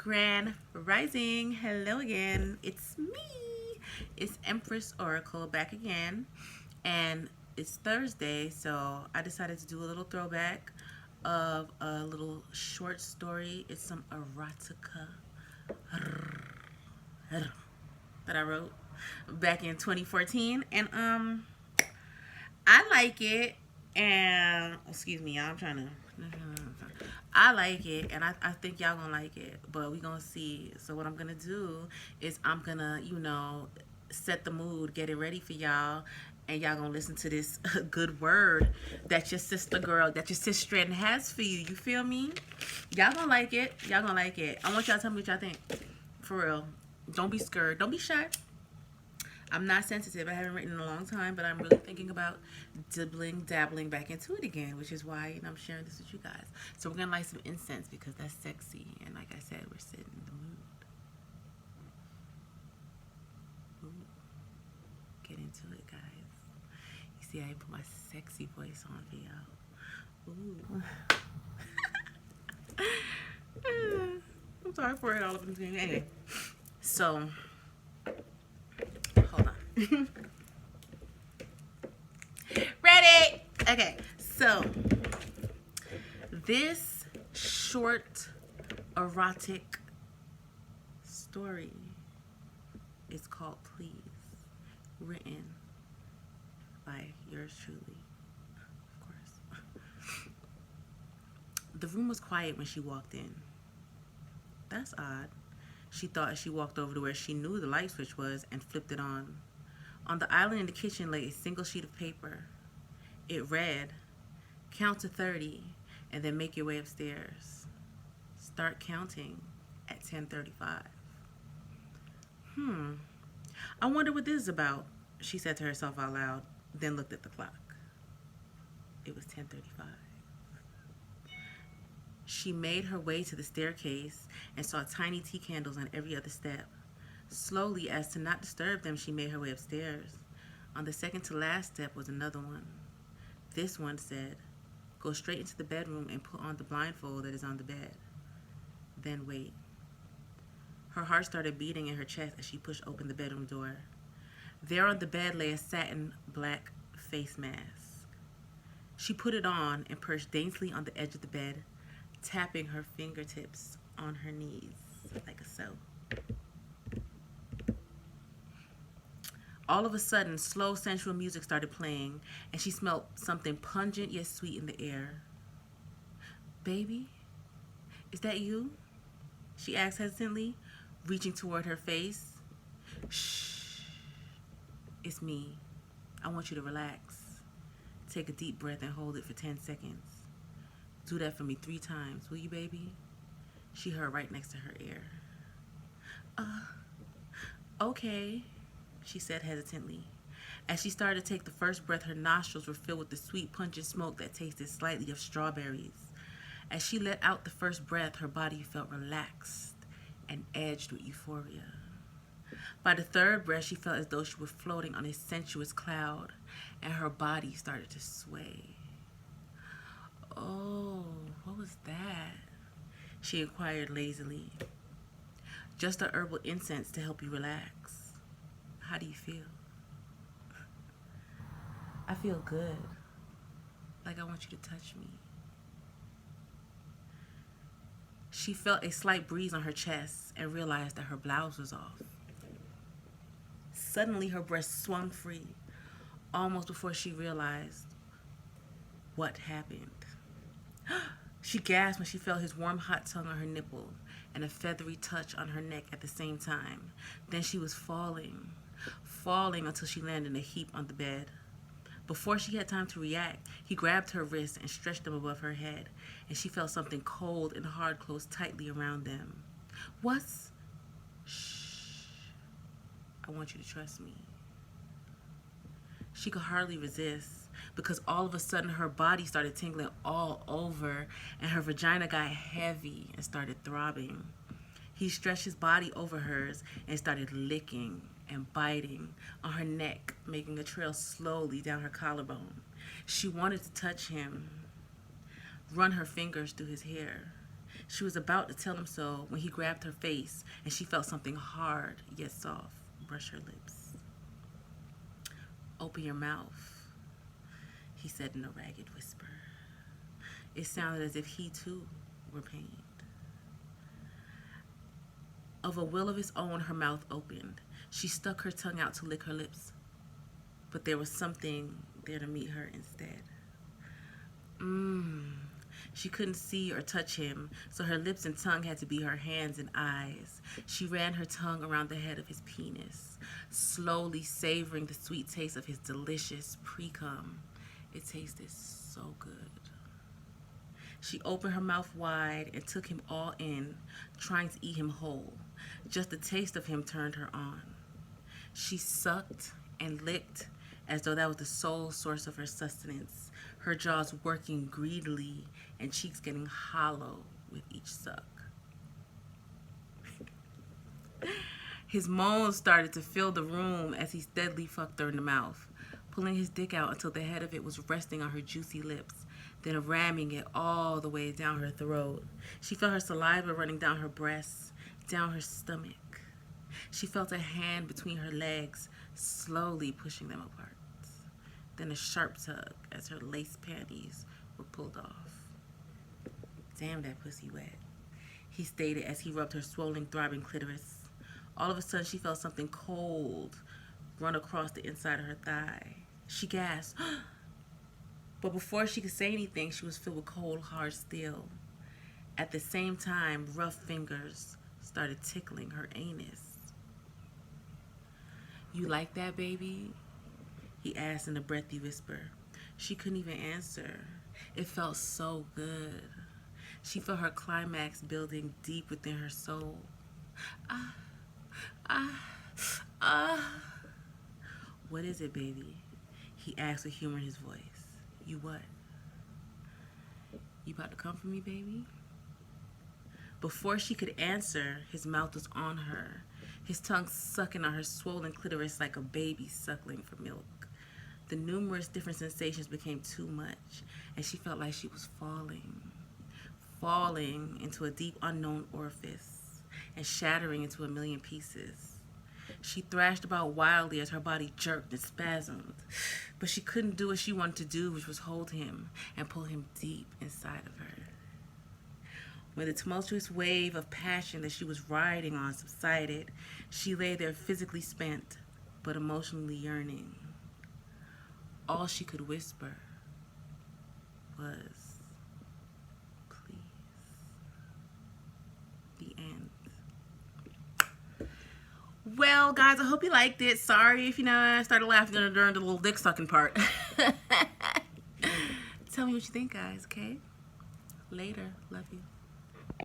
Grand Rising. Hello again. It's me. It's Empress Oracle back again. And it's Thursday, so I decided to do a little throwback of a little short story. It's some erotica that I wrote back in 2014. And I like it. And excuse me, y'all, I'm trying to I like it, and I think y'all gonna like it, but we gonna see. So what I'm gonna do is I'm gonna, set the mood, get it ready for y'all, and y'all gonna listen to this good word that your sister girl, that your sister has for you. You feel me? Y'all gonna like it. Y'all gonna like it. I want y'all to tell me what y'all think. For real. Don't be scared. Don't be shy. I'm not sensitive. I haven't written in a long time, but I'm really thinking about dabbling back into it again, which is why I'm sharing this with you guys. So we're gonna light some incense because that's sexy, and like I said, we're sitting in the mood. Ooh. Get into it, guys. You see, I put my sexy voice on for y'all. Ooh. I'm sorry for it all of them. Anyway, so hold on. Ready? Okay, so this short erotic story is called Please, written by yours truly, of course. The room was quiet when she walked in. That's odd. She thought as she walked over to where she knew the light switch was and flipped it on. On the island in the kitchen lay a single sheet of paper. It read, "Count to 30 and then make your way upstairs. Start counting at 10:35. I wonder what this is about," she said to herself out loud, then looked at the clock. It was 10:35. She made her way to the staircase and saw tiny tea candles on every other step. Slowly, as to not disturb them, she made her way upstairs. On the second to last step was another one. This one said, "Go straight into the bedroom and put on the blindfold that is on the bed. Then wait." Her heart started beating in her chest as she pushed open the bedroom door. There on the bed lay a satin black face mask. She put it on and perched daintily on the edge of the bed, tapping her fingertips on her knees like so. All of a sudden, slow, sensual music started playing, and she smelled something pungent yet sweet in the air. "Baby, is that you?" she asked hesitantly, reaching toward her face. "Shh, it's me. I want you to relax. Take a deep breath and hold it for 10 seconds. Do that for me 3 times, will you, baby?" She heard right next to her ear. Okay," she said hesitantly. As she started to take the first breath, her nostrils were filled with the sweet, pungent smoke that tasted slightly of strawberries. As she let out the first breath, her body felt relaxed and edged with euphoria. By the third breath, she felt as though she were floating on a sensuous cloud, and her body started to sway. "Oh, what was that?" she inquired lazily. "Just a herbal incense to help you relax. How do you feel?" "I feel good. Like I want you to touch me." She felt a slight breeze on her chest and realized that her blouse was off. Suddenly, her breast swung free, almost before she realized what happened. She gasped when she felt his warm, hot tongue on her nipple and a feathery touch on her neck at the same time. Then she was falling until she landed in a heap on the bed. Before she had time to react, he grabbed her wrists and stretched them above her head, and she felt something cold and hard close tightly around them. "What's?" "Shh. I want you to trust me." She could hardly resist because all of a sudden her body started tingling all over and her vagina got heavy and started throbbing. He stretched his body over hers and started licking and biting on her neck, making a trail slowly down her collarbone. She wanted to touch him, run her fingers through his hair. She was about to tell him so when he grabbed her face and she felt something hard yet soft brush her lips. "Open your mouth," he said in a ragged whisper. It sounded as if he too were pained. Of a will of its own, her mouth opened. She stuck her tongue out to lick her lips, but there was something there to meet her instead. She couldn't see or touch him, so her lips and tongue had to be her hands and eyes. She ran her tongue around the head of his penis, slowly savoring the sweet taste of his delicious pre-cum. It tasted so good. She opened her mouth wide and took him all in, trying to eat him whole. Just the taste of him turned her on. She sucked and licked as though that was the sole source of her sustenance, her jaws working greedily and cheeks getting hollow with each suck. His moans started to fill the room as he steadily fucked her in the mouth, pulling his dick out until the head of it was resting on her juicy lips, then ramming it all the way down her throat. She felt her saliva running down her breasts, down her stomach. She felt a hand between her legs, slowly pushing them apart. Then a sharp tug as her lace panties were pulled off. "Damn, that pussy wet," he stated as he rubbed her swollen, throbbing clitoris. All of a sudden, she felt something cold run across the inside of her thigh. She gasped, but before she could say anything, she was filled with cold, hard steel. At the same time, rough fingers started tickling her anus. "You like that, baby?" he asked in a breathy whisper. She couldn't even answer. It felt so good. She felt her climax building deep within her soul. "What is it, baby?" he asked with humor in his voice. "You what? You about to come for me, baby?" Before she could answer, his mouth was on her, his tongue sucking on her swollen clitoris like a baby suckling for milk. The numerous different sensations became too much, and she felt like she was falling into a deep unknown orifice and shattering into a million pieces. She thrashed about wildly as her body jerked and spasmed, but she couldn't do what she wanted to do, which was hold him and pull him deep inside of her. When the tumultuous wave of passion that she was riding on subsided, she lay there physically spent, but emotionally yearning. All she could whisper was, "Please." The end. Well, guys, I hope you liked it. Sorry if, I started laughing during the little dick sucking part. Tell me what you think, guys, okay? Later. Love you.